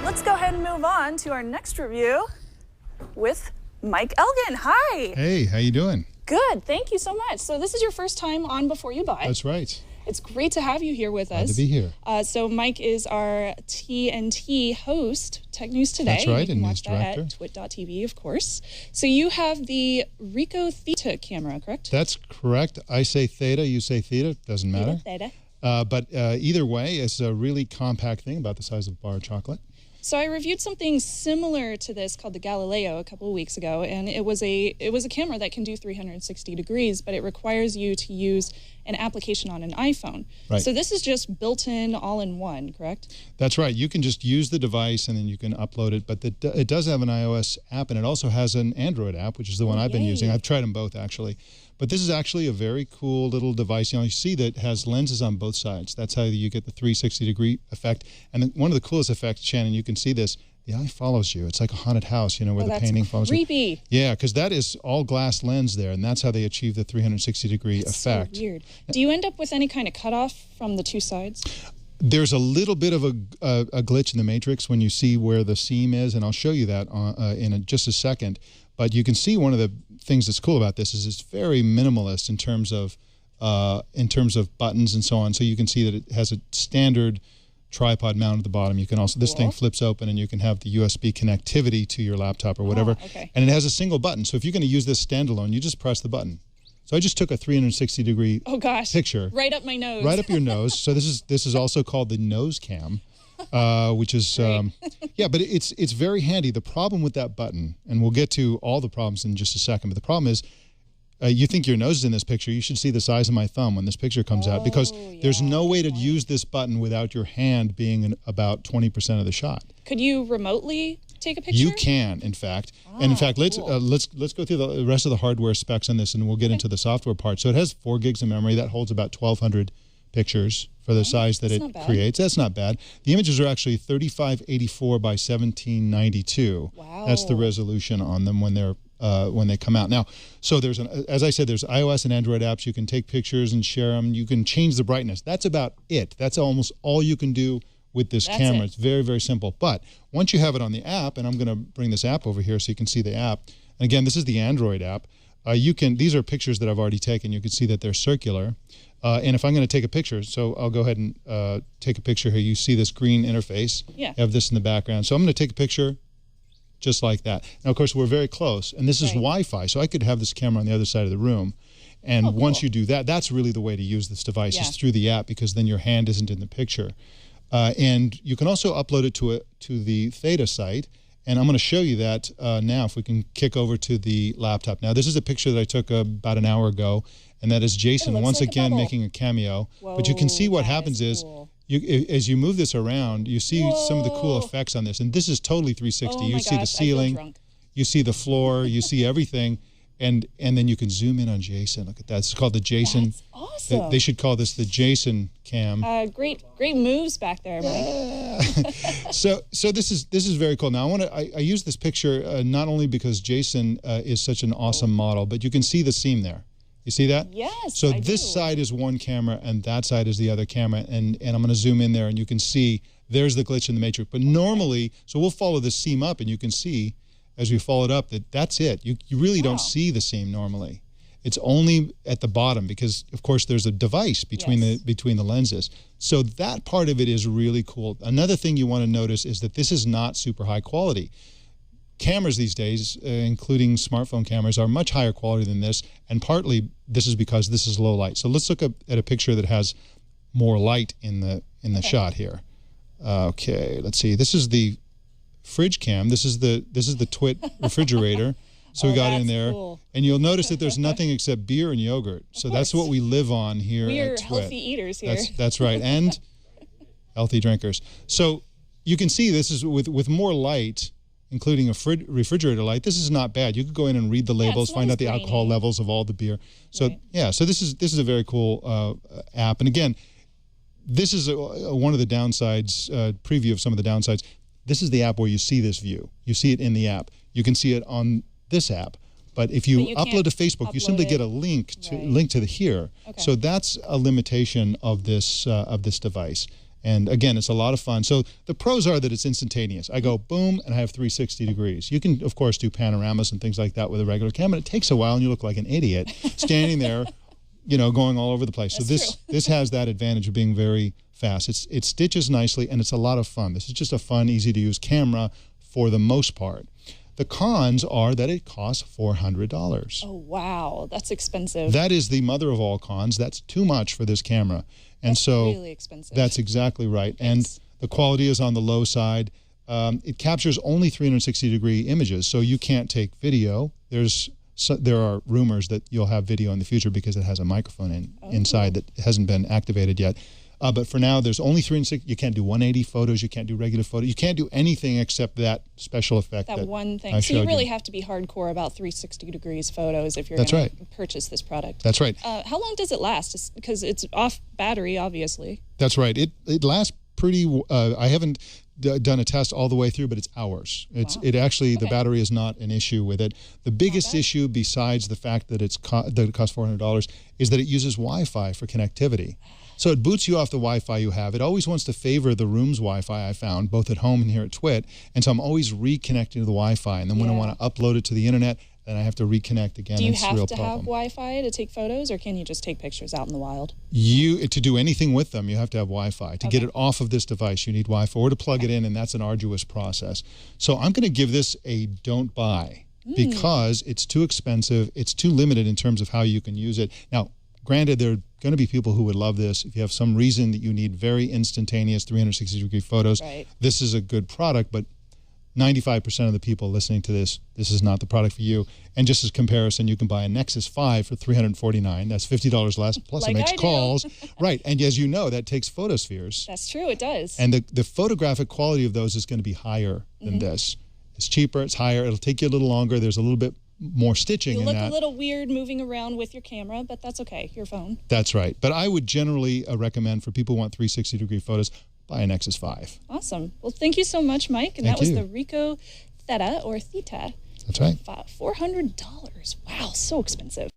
Let's go ahead and move on to our next review with Mike Elgin. Hi. Hey, how you doing? Good, thank you so much. So this is your first time on Before You Buy. That's right. It's great to have you here with us. Glad to be here. So Mike is our TNT host, Tech News Today. That's right, you can and watch news that director. at twit.tv, of course. So you have the Ricoh Theta camera, correct? That's correct. I say Theta, you say Theta. Doesn't matter. Theta. But either way, it's a really compact thing, about the size of a bar of chocolate. So I reviewed something similar to this called the Galileo a couple of weeks ago, and it was a camera that can do 360 degrees, but it requires you to use an application on an iPhone. Right. So this is just built-in, all-in-one, correct? That's right. You can just use the device and then you can upload it, but it does have an iOS app, and it also has an Android app, which is the one I've been using. I've tried them both, actually. But this is actually a very cool little device. You see that it has lenses on both sides. That's how you get the 360-degree effect. And then one of the coolest effects, Shannon, you can see this, the eye follows you. It's like a haunted house, you know, where the painting follows you. Creepy. Yeah, because that is all glass lens there, and that's how they achieve the 360-degree effect. So weird. Do you end up with any kind of cutoff from the two sides? There's a little bit of a glitch in the matrix when you see where the seam is, and I'll show you that in just a second. But you can see one of the things that's cool about this is it's very minimalist in terms of buttons and so on. So you can see that it has a standard tripod mount at the bottom. You can also, this thing flips open and you can have the USB connectivity to your laptop or whatever. Okay. And it has a single button. So if you're going to use this standalone, you just press the button. So I just took a 360-degree picture. Right up my nose. Right up your nose. So this is also called the nose cam, which is yeah, but it's very handy. The problem with that button, and we'll get to all the problems in just a second, but the problem is you think your nose is in this picture. You should see the size of my thumb when this picture comes out, because there's no way to use this button without your hand being in about 20% of the shot. Could you remotely take a picture? You can, in fact. And in fact, let's go through the rest of the hardware specs on this, and we'll get into the software part. So it has 4 gigs of memory. That holds about 1,200 pictures for the size that it creates. That's not bad. The images are actually 3584 by 1792. Wow. That's the resolution on them when they come out. Now, so there's as I said, there's iOS and Android apps. You can take pictures and share them. You can change the brightness. That's about it. That's almost all you can do with this camera. It's very, very simple. But once you have it on the app, and I'm going to bring this app over here so you can see the app. And again, this is the Android app. These are pictures that I've already taken. You can see that they're circular. And if I'm going to take a picture, so I'll go ahead and take a picture here. You see this green interface. Yeah. You have this in the background. So I'm going to take a picture just like that. Now, of course, we're very close, and this is Wi-Fi, so I could have this camera on the other side of the room. And once you do that, that's really the way to use this device, is through the app, because then your hand isn't in the picture. And you can also upload it to the Theta site, and I'm going to show you that now, if we can kick over to the laptop. Now, this is a picture that I took about an hour ago, and that is Jason once again making a cameo. Whoa, but you can see what happens is, as you move this around, you see some of the cool effects on this. And this is totally 360. You see the ceiling, you see the floor, you see everything. And then you can zoom in on Jason. Look at that. It's called the Jason. That's awesome. They should call this the Jason cam. Great moves back there, Mike. So this is very cool. Now I use this picture not only because Jason is such an awesome model, but you can see the seam there. You see that? Yes. So this side is one camera and that side is the other camera, and I'm going to zoom in there and you can see there's the glitch in the matrix. But normally, so we'll follow the seam up and you can see as we follow it up that's it. You really don't see the seam normally. It's only at the bottom because, of course, there's a device between the lenses. So that part of it is really cool. Another thing you want to notice is that this is not super high quality. Cameras these days, including smartphone cameras, are much higher quality than this, and partly this is because this is low light. So let's look at a picture that has more light in the shot here. Okay, let's see. This is the fridge cam. This is the Twit refrigerator. So we got in there, and you'll notice that there's nothing except beer and yogurt. So that's what we live on here at Twit. We're healthy eaters here. That's right, and healthy drinkers. So you can see this is with more light, including a refrigerator light. This is not bad. You could go in and read the labels, find out the alcohol levels of all the beer. So so this is a very cool app. And again, this is one of the downsides. Preview of some of the downsides. This is the app where you see this view. You see it in the app. You can see it on this app. But if you upload to Facebook, you simply get a link to the here. Okay. So that's a limitation of this device. And again, it's a lot of fun. So the pros are that it's instantaneous. I go boom, and I have 360 degrees. You can, of course, do panoramas and things like that with a regular camera. It takes a while, and you look like an idiot standing there, you know, going all over the place. That's so this has that advantage of being very fast. It stitches nicely, and it's a lot of fun. This is just a fun, easy-to-use camera for the most part. The cons are that it costs $400. Oh, wow. That's expensive. That is the mother of all cons. That's too much for this camera. And that's so really expensive. That's exactly right. And the quality is on the low side. It captures only 360-degree images, so you can't take video. There are rumors that you'll have video in the future because it has a microphone inside that hasn't been activated yet. But for now, there's only 360. You can't do 180 photos. You can't do regular photos. You can't do anything except that special effect. That one thing. So you really have to be hardcore about 360 degrees photos if you're going to purchase this product. That's right. How long does it last? Because it's off battery, obviously. That's right. It lasts pretty. I haven't done a test all the way through, but it's hours. It actually the battery is not an issue with it. The biggest issue, besides the fact that it costs $400, is that it uses Wi-Fi for connectivity. So it boots you off the Wi-Fi you have. It always wants to favor the room's Wi-Fi, I found, both at home and here at TWiT. And so I'm always reconnecting to the Wi-Fi. And then when I want to upload it to the internet, then I have to reconnect again. Do you have to have Wi-Fi to take photos, or can you just take pictures out in the wild? To do anything with them, you have to have Wi-Fi. To get it off of this device, you need Wi-Fi, or to plug it in, and that's an arduous process. So I'm going to give this a don't buy because it's too expensive. It's too limited in terms of how you can use it. Now, granted, there are going to be people who would love this. If you have some reason that you need very instantaneous 360-degree photos, this is a good product, but 95% of the people listening to this is not the product for you. And just as comparison, you can buy a Nexus 5 for $349. That's $50 less, plus it makes calls. Right, and as you know, that takes photospheres. That's true, it does. And the photographic quality of those is going to be higher than this. It's cheaper, it's higher, it'll take you a little longer, there's a little bit more stitching in that. You look a little weird moving around with your camera, but that's okay, your phone. That's right. But I would generally recommend for people who want 360-degree photos, buy a Nexus 5. Awesome. Well, thank you so much, Mike. And that was the Ricoh Theta, or Theta. That's right. $400. Wow, so expensive.